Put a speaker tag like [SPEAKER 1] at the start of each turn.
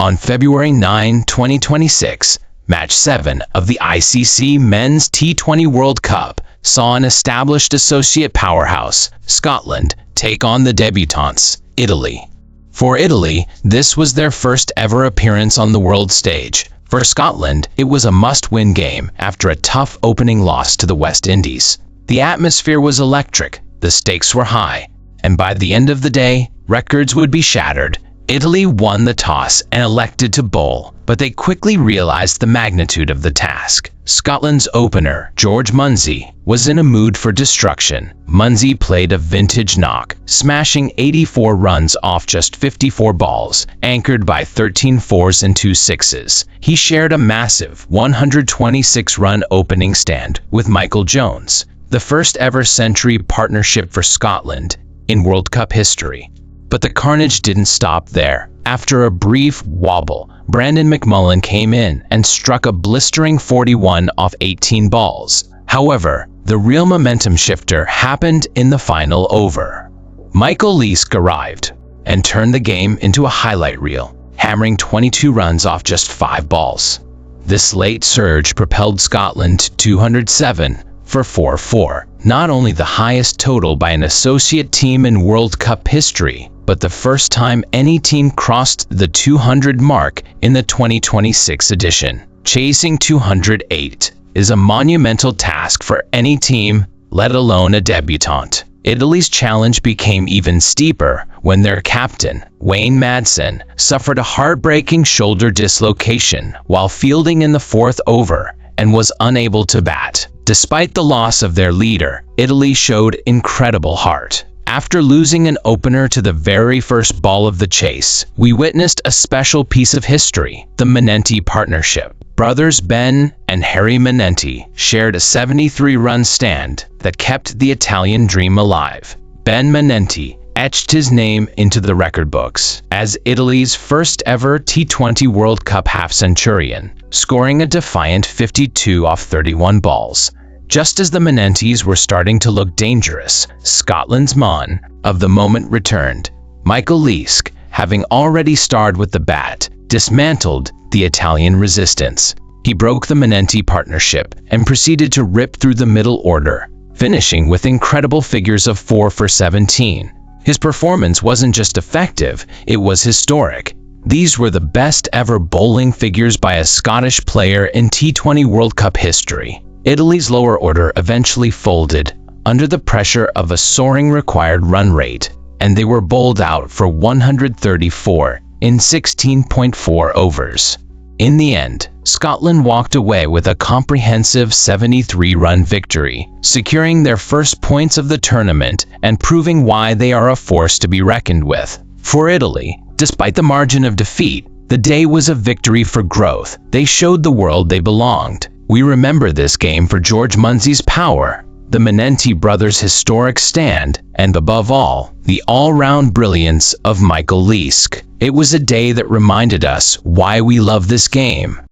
[SPEAKER 1] On February 9, 2026, Match 7 of the ICC Men's T20 World Cup saw an established associate powerhouse, Scotland, take on the debutantes, Italy. For Italy, this was their first ever appearance on the world stage. For Scotland, it was a must-win game after a tough opening loss to the West Indies. The atmosphere was electric, the stakes were high, and by the end of the day, records would be shattered. Italy won the toss and elected to bowl, but they quickly realized the magnitude of the task. Scotland's opener, George Munsey, was in a mood for destruction. Munsey played a vintage knock, smashing 84 runs off just 54 balls, anchored by 13 fours and 2 sixes. He shared a massive 126-run opening stand with Michael Jones, the first ever century partnership for Scotland in World Cup history. But the carnage didn't stop there. After a brief wobble, Brandon McMullen came in and struck a blistering 41 off 18 balls. However, the real momentum shifter happened in the final over. Michael Leask arrived and turned the game into a highlight reel, hammering 22 runs off just 5 balls. This late surge propelled Scotland to 207 for 4-4, not only the highest total by an associate team in World Cup history, but the first time any team crossed the 200 mark in the 2026 edition. Chasing 208 is a monumental task for any team, let alone a debutante. Italy's challenge became even steeper when their captain, Wayne Madsen, suffered a heartbreaking shoulder dislocation while fielding in the 4th over and was unable to bat. Despite the loss of their leader, Italy showed incredible heart. After losing an opener to the very first ball of the chase, we witnessed a special piece of history, the Manenti partnership. Brothers Ben and Harry Manenti shared a 73-run stand that kept the Italian dream alive. Ben Manenti etched his name into the record books as Italy's first ever T20 World Cup half-centurion, scoring a defiant 52 off 31 balls. Just as the Manentis were starting to look dangerous, Scotland's man of the moment returned. Michael Leask, having already starred with the bat, dismantled the Italian resistance. He broke the Manenti partnership and proceeded to rip through the middle order, finishing with incredible figures of 4 for 17. His performance wasn't just effective, it was historic. These were the best ever bowling figures by a Scottish player in T20 World Cup history. Italy's lower order eventually folded under the pressure of a soaring required run rate, and they were bowled out for 134 in 16.4 overs. In the end, Scotland walked away with a comprehensive 73-run victory, securing their first points of the tournament and proving why they are a force to be reckoned with. For Italy, despite the margin of defeat, the day was a victory for growth. They showed the world they belonged. We remember this game for George Munsey's power, the Manenti brothers' historic stand, and above all, the all-round brilliance of Michael Leask. It was a day that reminded us why we love this game.